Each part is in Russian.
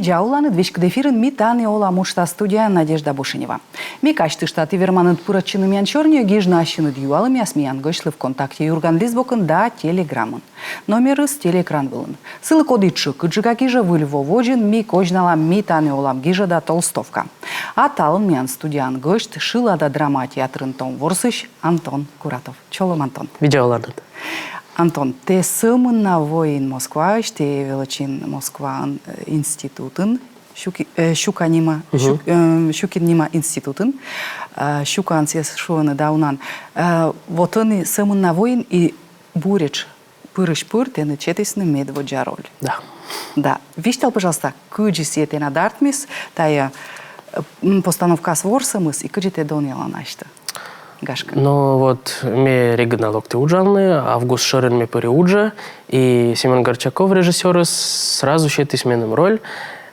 Джауланы двичкадефирын ми таны ола мушта студия Надежда Бушинева. Ми качты штаты верманын пурачыным янчорню гижнащины дюалами асмиян гышлы в контакте Юрган Лизбокын да телеграммын. Номеры с телеэкран вылын. Сылы кодычы кыджыга гижа выльво воджин ми кожналам ми таны олам гижа да толстовка. А талын миян студиян гышт шыла да драма театрын том ворсыш Антон Куратов. Чолом, Антон. Видеоланы. Антон, те сымын на воин Москва, те велочин Москва институтын, Щуканима институтын, Щукан сес шуаны даунан. Вот они сымын на воин и буреч пырыш-пыр, тены четесны медводжа роль. Да. Да. Виштал, пожалуйста, кыджи сете на дартмис, тая постановка с ворсамыс, и кыджи те доняла нашта. Гашка. Ну вот, мне регионалог ты уджалны, Август Шорин мне переуджа, и Семен Горчаков, режиссер, сразу щит сменным роль.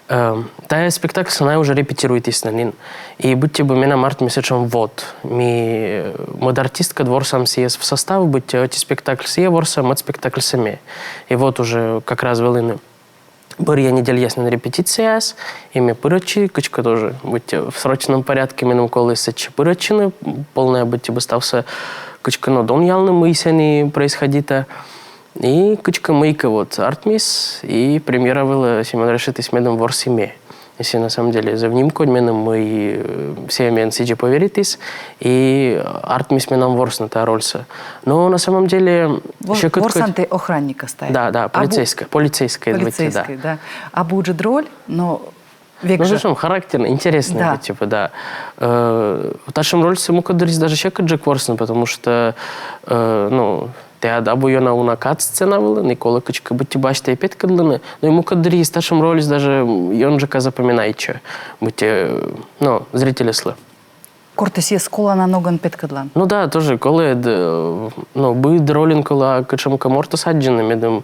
Тая спектакль она уже репетирует иснанин. И будьте бы меня март месячом вот. Ми модартистка двор сам сиес в состав, будьте эти спектакль сие ворса, мод спектакль сами. И вот уже как раз велины. Борья неделя ясно на репетиции, и мы пырочи, качка тоже, будьте в срочном порядке, минум колы сечи пырочины, полная будьте бы стався качка, но дон ялны мысяни происходит, и качка мейка вот артмис, и премьера была Семен решит и с медом вор семье. Если на самом деле за вним коньменом мы все мен сиджи поверитесь, и артмис менам ворс на та рольса. Но на самом деле... Ворсан ты охранника стоит. Да, полицейская. Полицейская, да. А будет роль, но... Ну, зачем? Характерно, интересно, да. Типа, да. В нашем рольсе мог отдарить даже еще Джек Ворсон, потому что, те або йона унакат сцена была, Никола качка будьте бачите опять кадланы, но ему кадри с нашим роль даже йонжака запоминайче, будьте, зрители слы. Кортесия скола на ноган пет кадлан. Ну да, тоже, коли, бид ролін, коли качем каморта саджена, медом,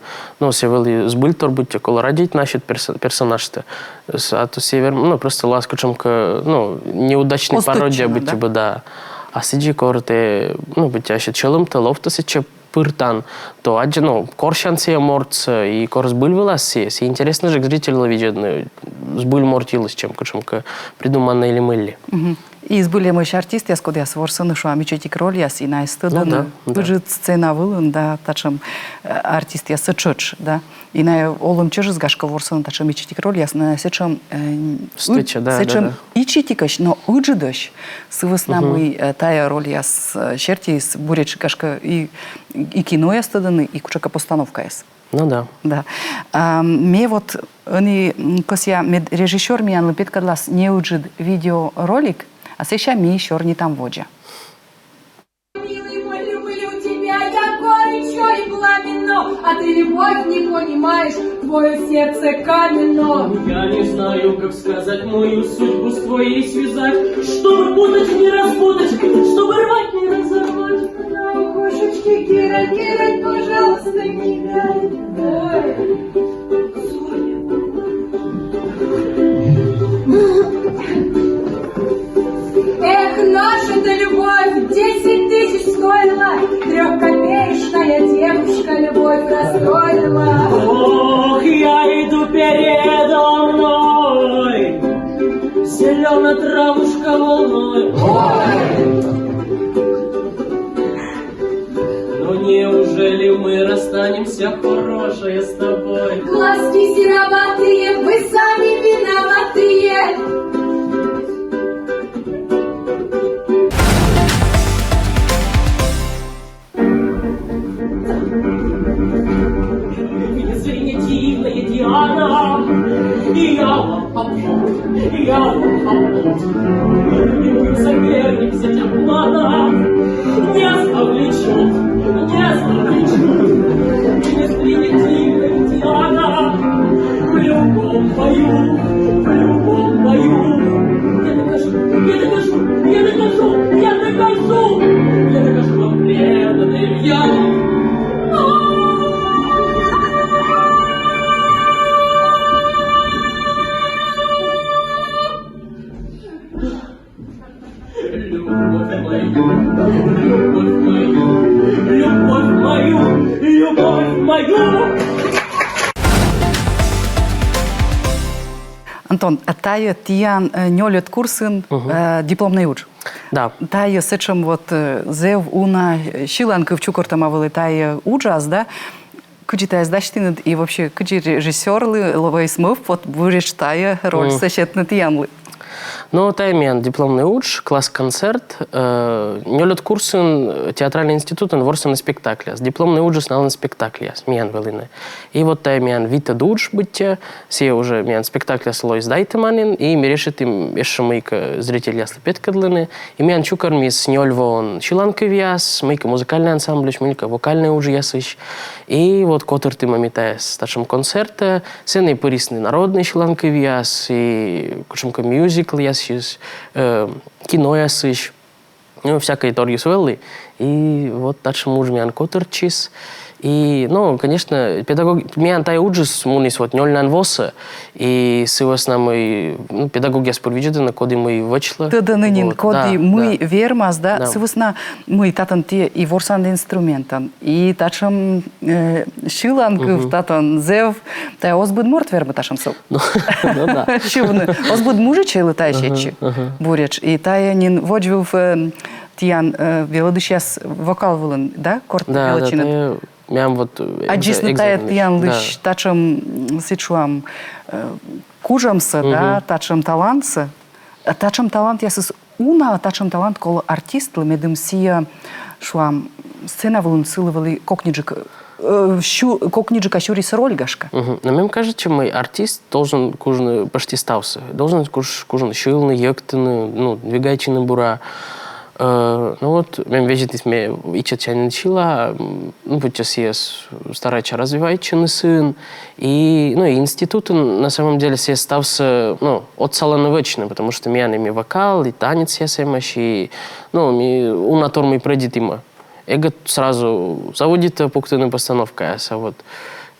севели з бультор будьте, коли радіть наші персонажи, а то север, просто лас качем, неудачний пародия, будьте бы, да. А сиджи корте, будьте, ще челом-то лофтося, че пыртан, то аджи, коршан сия морц, и корс быль вылаз сия. Сия интересно же, зритель ловить, с быль мортилась, чем качем, придуманно или мыльли. И избыли мы еще артисты, я сколько я сворсаны, что амичетик роль я и на историю, выжит сцена вылын, да, тачем артист я сочоч, да, и на олым чежис гашка ворсаны, тачем амичетик роль я на сечем стыча, да. И читикаш, но уджидош, с веснамы тая роль я с черти, с буреч гашка и кино я стаданы, и кучака постановка есть. Ну да. Да. Мне вот они, когда режиссер меня лепит, когда не уджит видеоролик, а сейчас ми еще не там воджа. Милый мой, люблю тебя, я горячо и пламенно, а ты любовь не понимаешь, твое сердце каменно. Я не знаю, как сказать мою судьбу с твоей связать, чтобы путать, не распутать, чтобы рвать, не разорвать. На окошечке Кира, пожалуйста, не дай. Эх, наша-то любовь 10 000 стоила, 3-копеечная девушка любовь расстроила. Ох, я иду передо мной, зеленая травушка волной. Но неужели мы расстанемся, хорошая, с тобой? Глазки сероватые, вы сами виноватые. Я соперник с этим планом, не оставлю, не стринетивная Диана, в любом бою, я докажу вам преданный я. Антон, а тая тиян нёлет курсын дипломный уч. Да. Тая сечем вот зев уна шиланка в чукортамавалы тая уджаз, да? Куди тая сдачтинет и вообще куди режиссерлы ловой смыв под буреш тая роль сечетнет тиянлы. Ну, таймен дипломный уч, класс-концерт, нёлет курсын театральный институт, он ворся на спектакле. Дипломный уч знал на спектакле, смеян велины. И вот таймен вита дуч бытте, все уже меян спектакля слой сдайте манин, и мерешит им еще мыйка зритель ясли петкадлины, и меян чукар мис нёльвон чиланка вяз, мыйка музыкальный ансамбль, мыйка вокальный уж ясыш. И вот котор ты мамитая с старшим концерта, сены порисный народный чиланка вяз, и кучемка мюзикл ясыш, кино ясыш, ну, всякой торги свелли. И вот дальше муж меян котор чис. И, ну, конечно, педагог, меян тай уджис мунис вот нёльнан воса, и сывас нам и педагог яс провиджена, коди мы вычла. Тыда нынин вот. коди мы вермас, да? Да. Сывас на мы татан те и ворсан инструментан, и тачам шиланков татан зев, тай озбуд морт верба тачам сыл. Ну да. Шивны. Озбуд мужичей лытай щечи, буреч, и тай нин воджвив тиян велодыщас вокал вылын, да? Корт велочинет. Да, мям вот Аджисны тает ян лыш тачам сычуам кужамса, да, тачам талантса. Тачам талант ясыс уна, тачам талант кол артист лемедым сия шуам сцена вылын сылывали кокниджик кокниджика щурис рольгашка. Но мне кажется, мой артист должен кужны почти стався. Должен кужны шилны, ектыны, ну, двигайчины бура. Ну вот, мен вежитис ме ича чайны чила, ну, сейчас я стараюсь развивать чайный сын. И, ну, и институт на самом деле се стався, ну, от салановечным, потому что меня ми вокал, и танец я семаш, и, ну, ми унатор ми предит има. Эго сразу заводит пунктовная постановка, а вот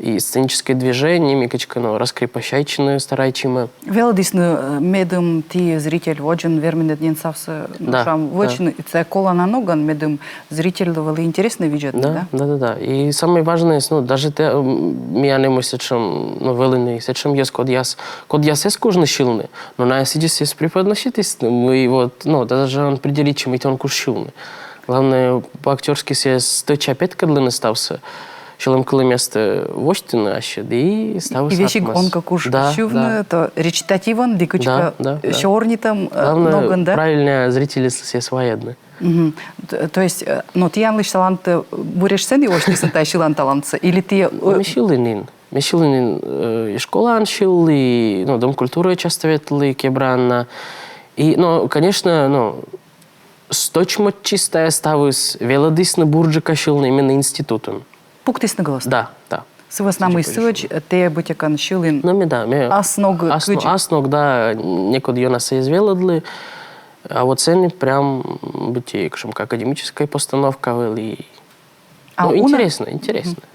и сценическое движение, микачка, ну, раскрепощайчины старайчима. Велодисны медым ти зритель воджен верминет ден савса нушам вочен, и це кола на ноган медым зритель довели интересно видят, да? Да. И самое важное, ну, даже те, меня не мыслят, что, ну, велины, сечем есть код яс есть кожны шилны, но на сидис есть преподноситесь, мы вот, ну, даже он определить, чем это он куш шилны. Главное, по-актерски се стыча петкадлы стався, шелом коли место востины аще, да и стався. И вещик он как уж шивны, то речитативан, дикучка шорнитом ноган, да? Правильно, зрители все своедны. То есть, ну, ты ян лишь талант бурешь сцены, очень тай шилан талантса, или ты... Мешилынин и школа аншил, и, ну, Дом культуры часто ветли, кебранна. И, ну, конечно, ну, сточмо чистая ставыс велодисны бурджика шилны именно институтом. Пуктис на голос? Да. Сывас нам и сыч, те бытякан шилин. Ну, ми да. Асног, да, некуда ее нас извелодли, а вот цены прям быти, как академическая постановка вели. Ну, интересно.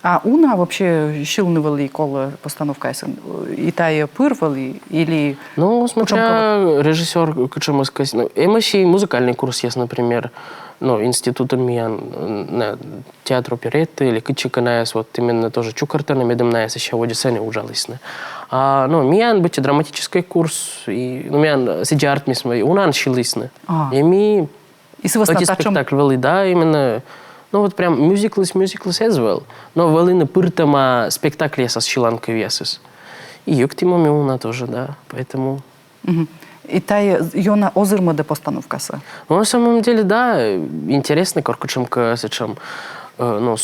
А уна вообще шилны вели кола постановка, и тая пырвали, или... Ну, смотря режиссер, кучему сказать, ну, эмоции, музыкальный курс есть, например, ну, институтом миян на театр оперетты или кычика наес, вот именно тоже чукартана медом наес еще в Одиссене ужалисны. А, ну, миян быть драматический курс, и, ну, миян сиджи артмис мои, унан шилисны. И ми... И с вас спектакль вели, да, именно... Ну, вот прям мюзиклс эзвел. Но велины пыртама спектакль со шиланкой весес. И юктима мюна тоже, да, поэтому... И тая йона озырма до постановкаса? Ну, на самом деле, да, интересно, коркучемка, сечем, ну,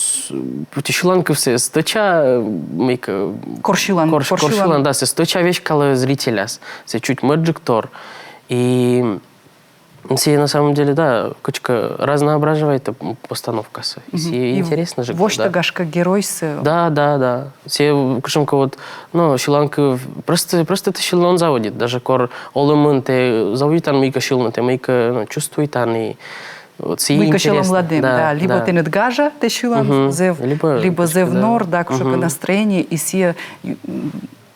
шиланка все сточа, мейка... Коршилан, да, се сточа вещь кала зрителя, се чуть мэрджиктор. И... Все на самом деле, да, кучка разноображивает постановка. И интересно же. Вождь гашка геройсы. Да. Все кучка вот, ну, шиланка просто это шилон заводит. Даже кор олымын те заводит ан мейка шилна, те мейка, ну, чувствует ан и вот все интересно. Мейка шилон младым, да. Либо ты нет гажа, те шилан, либо зев нор, да, кучка настроение, и все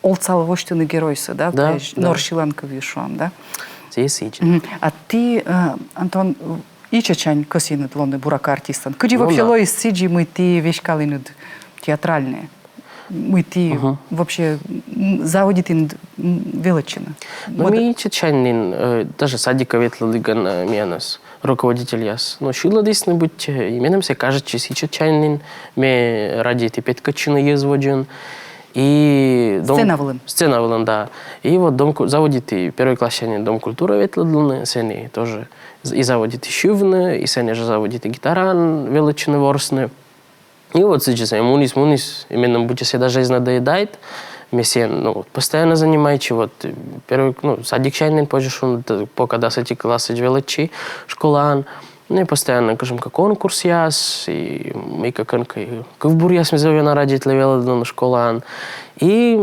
олцал вождь геройсы, да, нор шиланка вишуам, да. А ты, Антон, ичачань косинет лонды бурака артистан. Куди вообще лоис сиджи мы ты вещкалинут театральные? мыти вообще заводит величина. Ну, ми чечайнин, даже садика ветлалиган менас, руководитель яс. Но шила дисны быть, именем се кажет, че си чечайнин, ме ради эти петкачина езводжен. И сценавлен, да. И вот заводит и первый классянин дом культуры ветладлны, сени тоже и заводит и шивны, и сени же заводит и гитаран величины ворсны. И вот сейчас мунис, именно будь се даже надоедает, месен, ну, постоянно занимаете, вот, первый, ну, садик чайный, позже, пока да, эти классы величи, школан, ну, и постоянно, скажем, как конкурс яс, и мы как ковбур яс, мы зовем на родителей велодон школан, и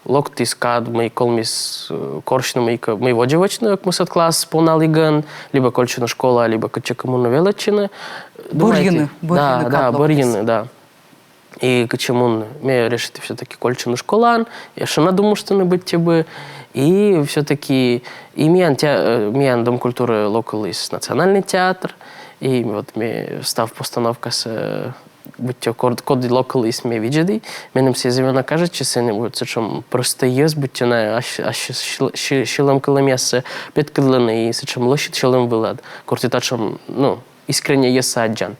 локтис кад, мы колмис коршну, мы водевочную, как мы сад класс полналиган, либо кольчина школа, либо качакамуна величина. Бурьины, да, бурьины, да. И качамун, мы решили все-таки кольчину школан, я что надумал, что не быть тебе, и все-таки и миян дом культуры локалис национальный театр, и вот мы став постановка с будьте коди локалис мы видели, менем се зевена каже, че се не будет сечем просто есть, будьте на аж шилам каламяса петкадланы и сечем лощит шилам вылад, кортитачем, ну, искренне есть саджан.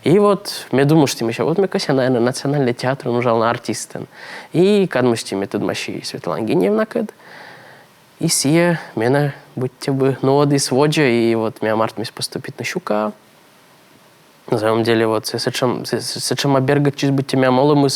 И вот, я думаю, что мы еще, вот мы, наверное, национальный театр, нужал на артистен. И когда мы что-то тут маши Светлана Геневна, и сие, меня, будьте бы, ноды своджа, и вот меня март мисс поступить на щука. На самом деле, вот, сечем обергать, чиз будьте меня молом,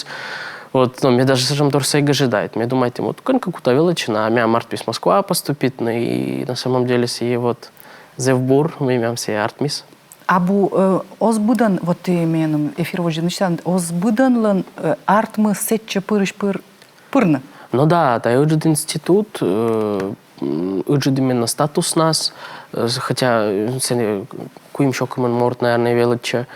вот, ну, мне даже сечем торсейга ожидает. Мне думаете, вот, какую-то величина, а меня март мисс Москва поступить, ну, и на самом деле, сие, вот, Зевбур, мы имеем сие артмис. Абу озбудан, вот ты менем эфир вождь начинает, озбудан лен артмы сетче пырна. Ну да, это уджит институт, уджит именно статус нас, хотя куим шокамен морт, наверное, величе,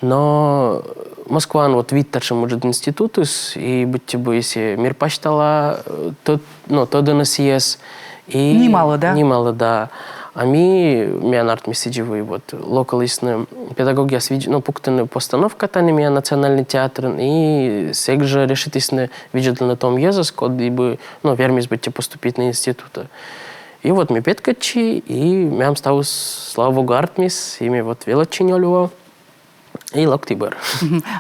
но Москва, вот вид тачем уджит институтус, и будьте бы, если мир почтала, то да нас есть. Немало, да? Немало, да. А меня нарт месседжевый, вот, локалистный педагог, я свидел, ну, пуктаны постановка, та не меня национальный театр, и сега же решитесь видеть на том язык, куда бы, ну, вермис быть поступить на институт. И вот мы петкачи, и меня стал, слава богу, артмис, и мы вот велочинёлюво, и локтибер.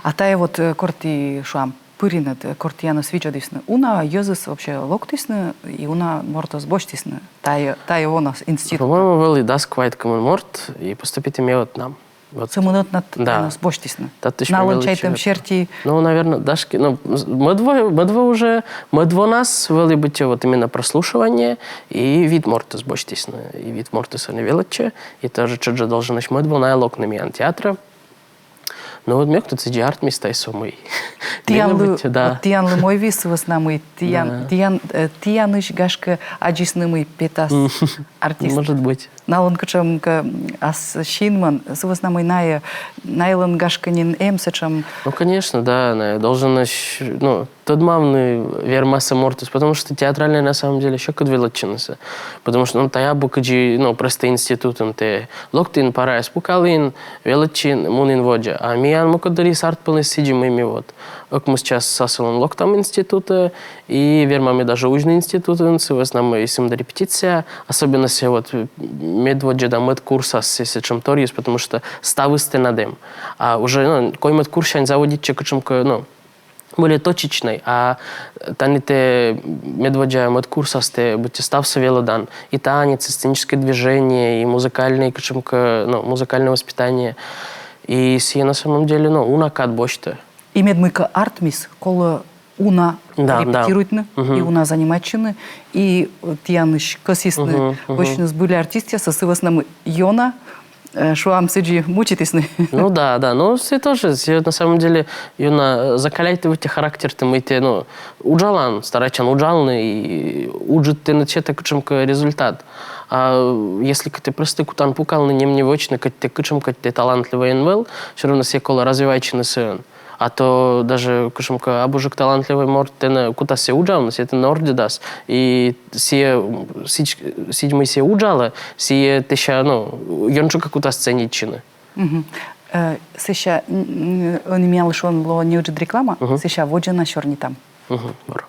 А та вот корти шуам пыринат, кортияна свичадисна. Уна языс вообще локтисна, и уна мортас боштисна. Та у нас институт. По-моему, вели дасквайт камен морт, и поступите мне вот нам. Вот. Самонот над нас боштисна. Наланчайтем черти. Ну, наверное, дашки. Ну, мы два нас вели быть вот именно прослушивание, и вид мортас боштисна, и вид мортаса не величе, и тоже что-то должен наш мы два на локнами антеатра. Ну, вот мне кто-то сидит артмис, тай сумый. Тиянлы мой вис вас намый, тияныш гашка аджиснымый петас артист. Может быть. Налон качам ас шинман, с вас намый найлон гашканин эмсачам. Ну, конечно, да, должен, ну, тот мамный вермаса мортус, потому что театральная на самом деле еще как величинася. Потому что, ну, тая букаджи, ну, просто институтом те локтин пара спукалин, величин, мунин воджа. А миян мукадари сартпылы сидим ими вот. Как мы сейчас сасалон локтам института, и вермами даже ужный институт, в основном и сим до репетиция, особенно все вот медводжа да медкурса с чем торис, потому что ставы стенадем. А уже, ну, кой медкурс они заводить чекачемка, ну, более точечный, а таните медводжа медкурса сте будьте стався велодан, и танец, и сценическое движение, и музыкальное, качемка, ну, музыкальное воспитание. И сие на самом деле, ну, унакат бочта. И медмыка артмис, кола уна репетируйтны, и уна занимачины, и тияныш косисны, очень были артисты, сосывас нам йона, шуам сиджи мучитисны. Ну да, но все тоже, на самом деле, йона закаляйте в характер, ты мы те, ну, уджалан, старачан уджалны, и уджит ты на чета качемка результат. А если ты просто кутан пукал на нем невочно, ты качемка ты талантливый НВЛ, все равно все кола развивающий на СН. А то даже, кушамка, абужик талантливый морд, куда се уджал, это на орде даст. И сидьмы се уджала, сие теща, ну, йончука куда сценичины. Сеша он имел шон ло не уджит реклама, сеша воджена чорні там. Бора.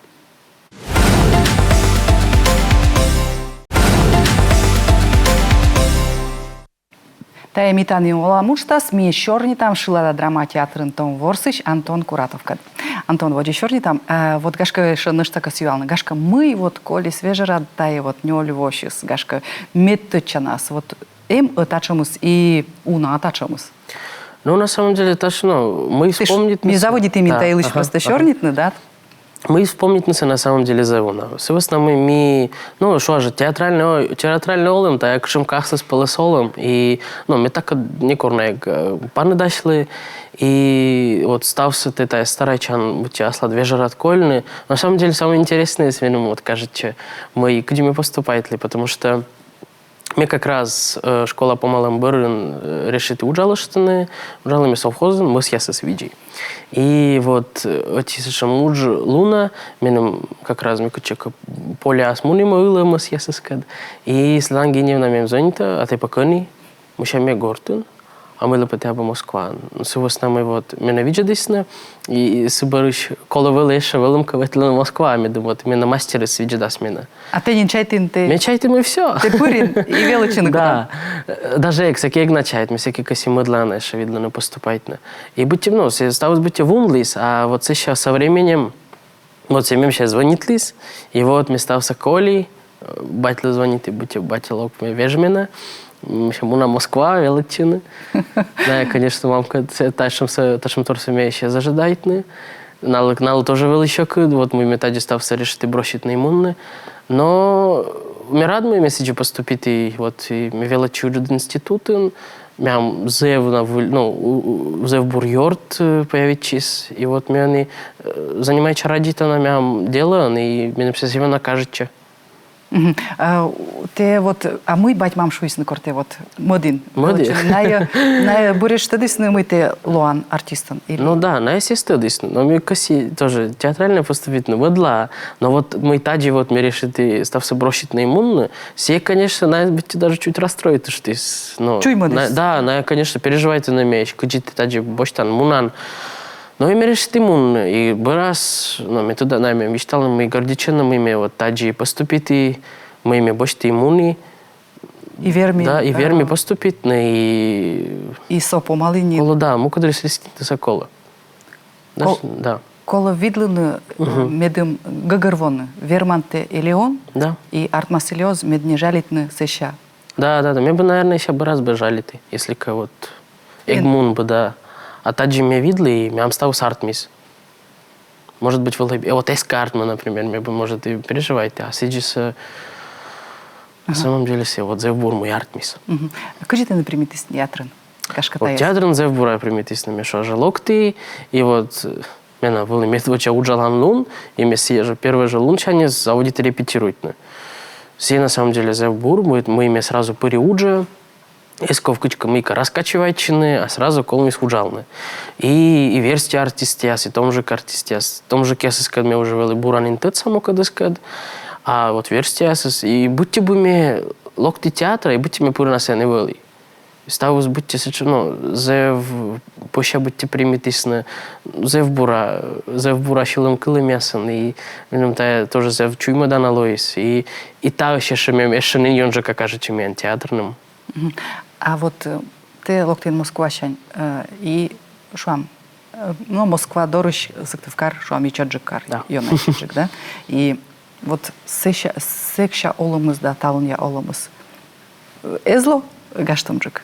Та емитани оламуштас ми чорні там шилада драма театрын том ворсыч Антон Куратовка. Антон воджи чорні там, вот гашка шо нышта косюална, гашка мы вот коли свежера тае вот нёль вошис, гашка меттыча нас, вот атачамыз и уна атачамыз. Ну, на самом деле, точно, мы вспомнить... Не заводит ими таилыч просто чорнитны, да? Мы вспомнить на самом деле зовуна. Собственно, ми, ну, що ж, театральний олем, та як шимкахси з полисолем, і, ну, ми так нікорно, як пани дайшли, и вот стався ты та старайчан, будь асла две радкольны. На самом деле, самое интересное, если вы вот кажете, мы, где мы поступаем, потому что мы как раз школа по малым бырын решит уджалыштыны, уджалыми совхозын, мы с ясыс види. И вот эти муж Луна, менем как раз мы кучек поля асмунима ылы мы с ясыс кад. И слан геневна мем зонита, а ты покони, мы ще ме гортын. А ми лепити або Москва. Сьогодні ми от мене віджидисне, і сибариш коло велише велимка ветлена Москва, ми думаємо, ми на мастери свіджидас мене. А ти не чайтин, ти... Ми чайтим і все. Ти пурін і величинку да. Даже як всякі як начають, ми всякі косі медлане, що відно не поступають. І будьте, ну, сталося бути вумліс, а от це ще со временем, от це мим ще дзвонить ліс, і от ми стався колі, батько дзвонить, і будьте, батько ми веж мене, Муна Москва, величина. Да, конечно, мамка ташим торсом я ще зажидайтне. Нал тоже величок, вот мы метаді стався решити бросить на імунне. Но ми рад ми месяджі поступити, вот, і ми величу в інституту. Мям зев бурьорд появитчись, і вот ми занимаючи радітана, мям дело, і мені все сівена кажучи. Те вот, а мой бать мам шуйс на корте вот модин. Модин. На буреш тадисны мы те луан артистом. Ну да, на естественно. Но мы коси тоже театрально поступить, ну водла. Но вот мы таджи вот мы решили стався бросить на иммунную. Все, конечно, на быть даже чуть расстроит, что ты, ну. Чуй модис. Да, конечно, переживайте на меч, куди ты таджи боштан мунан. Но ми решили иммун, и раз, ну, мы туда нами мечтали, мы гордиченно, мы вот таджи поступить, мы ими бочти иммуни. И верми. Да, и верми поступить, и сопо малині. Коло, да, му куди слістити за коло. Да. Коло відлини медим гагарвони, верманте Элеон, да. И артмасилиоз медни жалитны сеща. Да, мне бы, наверное, еще бы раз бы жалити, если вот эгмун бы, да. А таджи меня видли, и мям стал сартмис. Может быть, вот эскартма, например, мне бы, может, и переживайте, а сейчас на самом деле все, вот зевбур мой артмис. Кажи ты, например, ты театрын? Вот театрын зевбура примитис на мешо жалокти, и вот меня был иметь вот уджалан лун, и мне же первый же лунчане заводит репетируют. Все на самом деле зевбур, мы ими сразу переуджа, Исковкочка мыка раскачивайчины, а сразу колми схуджалны. И версти артистяс, и том же артистяс, том же кесас, когда мы уже вели буранин тет само кадыскад, а вот верстяс, и будьте бы мне локти театра, и будьте мне пуры на сцене вели. Ставус будьте сечено, зев поща будьте примитисны, зев бура шилом килымясан, и минум та тоже зев чуйма дана лоис, и та ще шемем, еще не йонжа, как кажется, мен театрным. А вот ты локтин Москвашань и шуам, ну Москва дорож сыктывкар, шуам и чаджикар, йона чаджик, да? И вот секша олымыз да талынья олымыз. Эзло гаштамжик.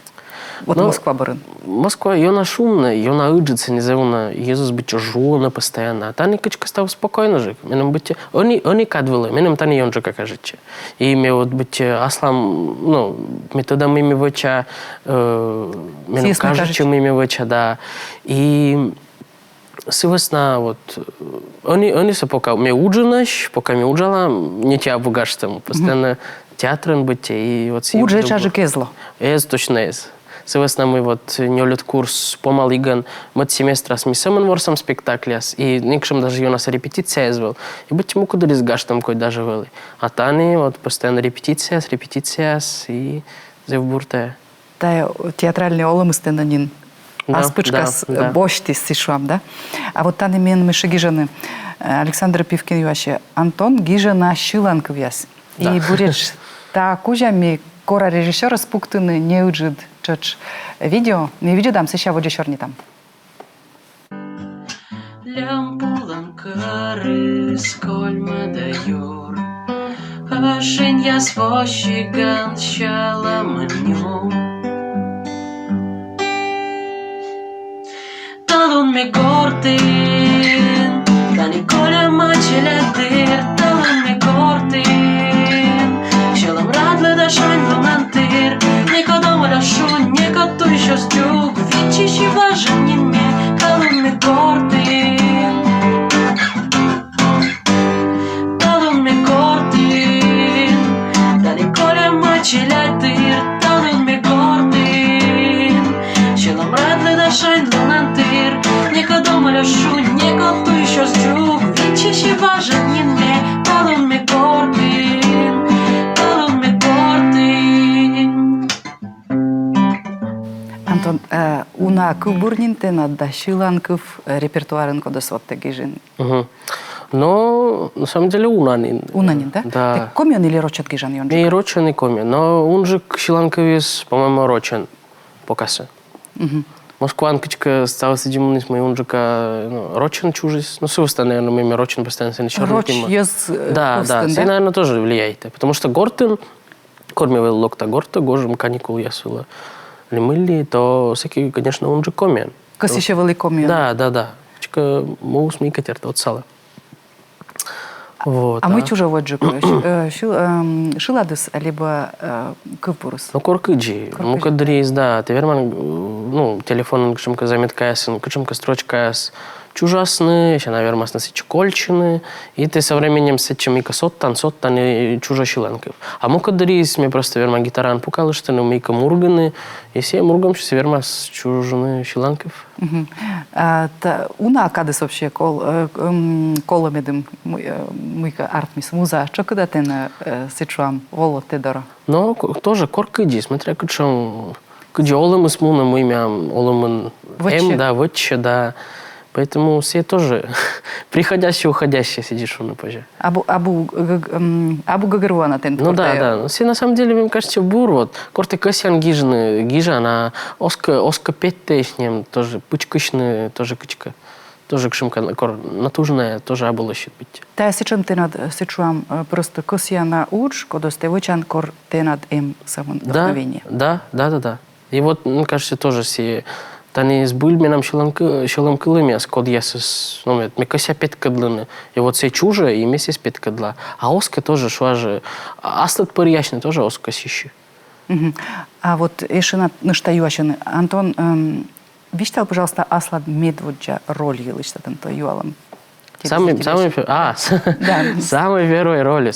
Вот ну, Москва барын. Москва, йона шумная, йона ыджится, не зовна, Иисус быть жона постоянно. А тани качка став спокойно жик. Менем быть, они кадвили, менем тани йонжа как кажется. И мне вот быть аслам, ну, методом ими выча, менем кажется, ими выча, да. И сивосна вот, они се пока мне уджинаш, пока мне уджала, не тебя бугаштам, постоянно театром быть и вот. Удже чажик эзло. Эз точно эз. Севесна мы вот нёлет курс помалиган мат семестра с мисамен ворсам спектакляс и никшем даже у нас репетиция эзвел. И быть ему куда с гаштом кой даже вели. А тани вот постоянно репетиция и зевбурте. Та театральный олым стенанин Да, аспычкас да. бошти сишуам, да? А вот таны мен мышы гижаны Александр Пивкин юаше Антон гижана шиланков яс. Да. И буреш та кужами кора режиссера спуктыны не уджид чоч видео, не видео дам сыща воджа черни там. Lampulan karis kolmadayor Aşın yas voşigan şalamanyo Talon me gortin Dani kola maçeladir Talon me gortin Şalam radla da şanlo mantir Neka domala şun, neka tu еще стюк Вичищи важен не мне Talon me gortin Talon me gortin Dani kola maçeladir Talon me gortin Şalam radla da şanlo mantir Neka domala şun, neka tu еще стюк Вичищи важен не мне Talon me gortin Talon me gortin Антон, уна кубурнинте над да шиланков репертуарын кодос вот гижин. Мгм. Но на самом деле унанин. Унанин, да? Да. Ты комен или рочат гижан йонджик? И рочен, и коми. Но он же шиланковец, по-моему, рочен. Покаса. Москван кичка стала сидимунис, мы он же рочен чужис. Ну, сувста, наверное, мы рочен постоянно се нечерный. Роч ез Да, да. Все, наверное, тоже влияет. Потому что гортен, кормивал локта горта, гожем каникул ясула. Лимылли, то всякий, конечно, он же комен. Кос еще великомион. Да. Чика могу смейкать от сала. Вот. А мы чужо воджик. Шиладыс, либо кыпурус. Ну, коркыджи. Ну, кадрис, да. Ты верман, ну, телефон, кшимка заметка ясен, кшимка строчка яс. Чужасны, еще, наверное, насычи кольчины. И ты со временем сечемика соттан и чужа шиланков. А мукадрис, мне просто верма гитаран пукалы, что ну, мейка мурганы. И все мургам, что верма с чужаны шиланков. Уна кадыс вообще коломедым мыка артмис муза. Что когда ты на сечуам воло тедора? Но тоже коркыджи, смотря кучом. Кыджи олым смуна мы имям, олым да, вотче, да. Поэтому все тоже приходящие, уходящие сидишь на позже. Абу Гагаруана тен. Ну да. Все на самом деле, мне кажется, бур вот. Корты косян гижа, она оска петте с ним тоже пучкышны, тоже кычка. Тоже кшимка натужная, тоже абула щит быть. Та сечем ты над сечуам просто косяна уч, кодосте вочан кор ты над им самым вдохновение. Да. И вот, мне кажется, тоже все... Тани с бульменом шиланкылыми, с код ясыс, ну, мне кося пет кадлыны. И вот все чужие, и месяц пет кадла. А оска тоже шла же, аслат парьячный тоже оска сищи. А вот еще на что юашен, Антон, виштал, пожалуйста, аслад медводжа роль елыш тато юалам. Самый первый роль.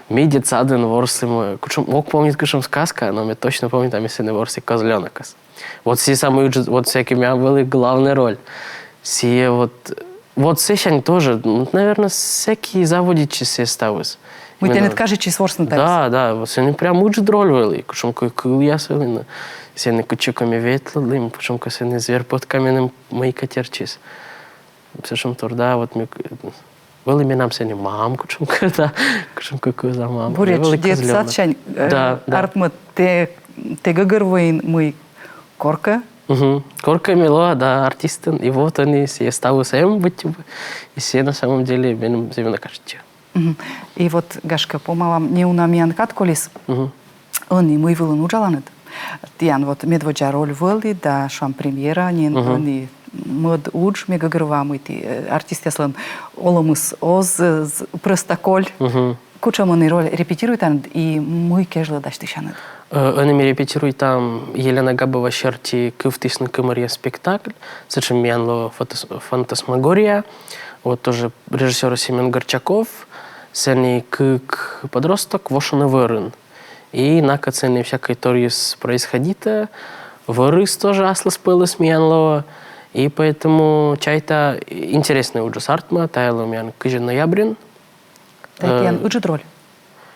Медит саден ворслим, мог помнить, кушам сказка, но мне точно помнит, там если не ворси козленокос. Вот все самые, вот всякие у меня была главная роль. Все вот сещань тоже, наверное, всякие заводичи все ставят. Мы тебе не откажем, че сворсны тавис. Да, вот все не прям учат роль были, кушам кой я свелина. Все не кучуками ветлым, кушам кой все не зверь под каменным мои котерчис. Все шум турда, вот мы были мне нам сегодня мамку, да, какую за маму. Буряч, детсадчань, артмат, те гагарвоин мы корка. Корка мило, да, артистен, и вот они все ставят всем быть, и все на самом деле менем зевно кажется. И вот гашка помалам не унамян катколис, они мы вылын уджаланет. Тян вот медводжа роль вылы, да, шам премьера, они мод уж мега грвамы ти артист яслан оломус оз простоколь. Кучам они роль репетируют и мы кежла дашь тишанет. Они репетируют там Елена Габова Щерти кывтысны кымарья спектакль, зачем мянло фантасмагория, вот тоже режиссер Семен Горчаков, сени как подросток вошен вырын. И на кацене всякой торис происходит, вырыс тоже аслас пылыс мянло. И поэтому чайта интересный ужас артма, тайло мян кыжи ноябрин. Тайкиян уджит роль.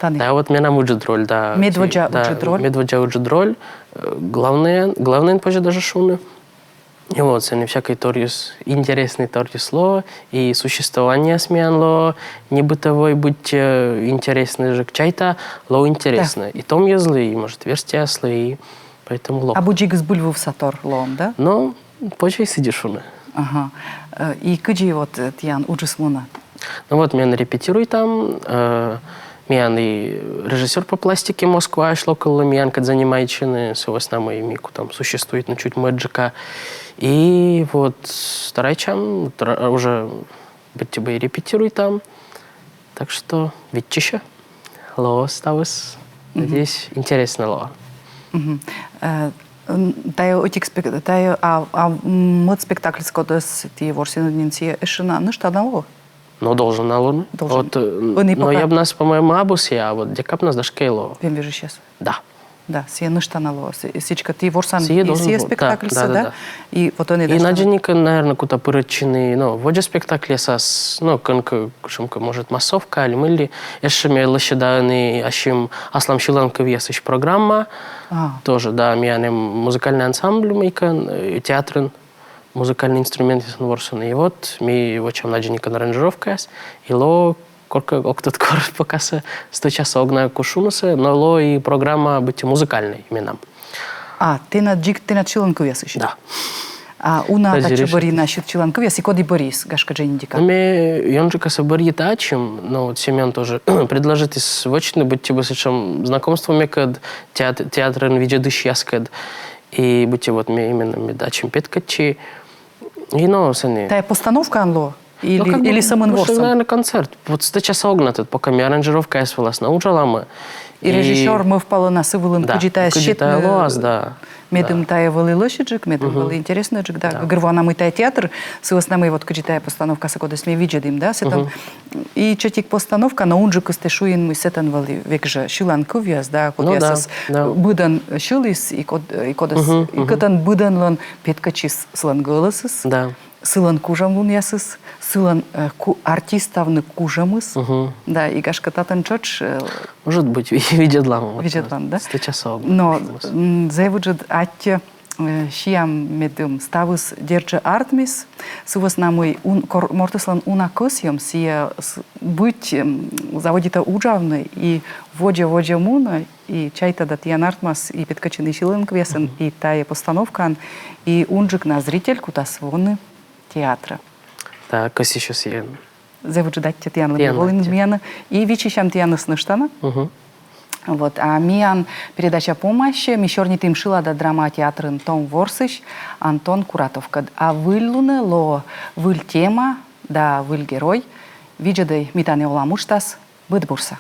Да, вот меня уджит роль, да. Медводжа уджит роль. Медводжа уджит роль. Главное позже даже шуны. И вот, не всякой торис, интересный торис ло, и существование смен ло, не бытовой быть интересный же чайта, ло интересно. И том я злый, и может верстия злый, поэтому ло. А буджик с бульвов сатор лом, да? Но почей сидишь уна. Ага. И кыджи вот тиян уджис муна? Ну вот, меня репетируй там, меня и режиссер по пластике Москва, шлокал меня, когда занимается, с основной мику там существует, ну, чуть мэджика. И вот старайчам уже быть тебе и репетируй там. Так что, видите, ло ставис. Надеюсь, интересно ло. Мод спектакль скотос ти ворсиноднинция эшина, ну что одного? Ну, должен на луну. Должен. Вот, но я бы нас, по-моему, абусе, а вот декап нас дашкейло. Вем вижу сейчас. Да. Да, сие нышта нало. Сичка ти ворсан Сие и должен сие был. спектакль Да, са, да, да? да. И вот он и И надженика, наверное, куда пырочины, ну, воде спектакле сас, ну, конка, шумка, может, массовка, или мыльли. Еще мне лощаданы, ашим Аслам Шиланков есть программа. Тоже, да, меня музыкальный ансамбль, мейкан, театрын, музыкальный инструмент, если ворсан. И вот, мы его чем надженика аранжировка, и ло, корка, октот кор покаса 100 часов огна кушумаса, но ло и программа быть музыкальной именно. Ты на Чиланков ясыш? Да. А уна тачу бори насчет Чиланков ясы, коди борис, гашка джейндика? Мне Йонджика собори тачим, но вот Семен тоже предложит из вочины быть тебе сечем знакомствами кад театрын виджедыш яскад и быть вот мне именно медачим петкачи и но сани. Та постановка анло? Ну, Или самым ворсом? Наверное, концерт. Вот 100 часов огнатый, пока мне аранжировка я свелась научала мы. И режиссер мы впало на сывылым, да, куджитая щитный лоаз, да. Медым тая вали лошаджик, медым вали интересный джик, да. Гырвана мы тая театр, сывосна мы вот куджитая постановка сакода сме виджедим, да, сетан. И чатик постановка на унджик стешуин мы сетан вали векжа Шиланков яс, да, код ясас быдан шилис и кодас и катан быдан лан петкачис слан голосис. Да. Сылан кужам лун ясыс, сылан артистовны кужамыс, да, и гашка татан чоч. Может быть, видедлам. Видедлам, да? 100 часов. Но заевуджет атте шиям медым ставыс держа артмис, сувас намой мортыслан унакосьем сия быть заводита уджавны и воджа муна, и чайта дат ян артмас, и петкачины шилынквесен, и тая постановкан, и унджик на зрительку тас воны театра. Да, кос еще сиен. Завуджет Тиана Волинмена и вичищам Тиана Сныштана. Вот, а миан передача помощи, мишорни тим шила да драма театрын Том Ворсыш, Антон Куратов. А выллуны ло выль тема, да выль герой, виджедей митане оламуштас, быдбурса.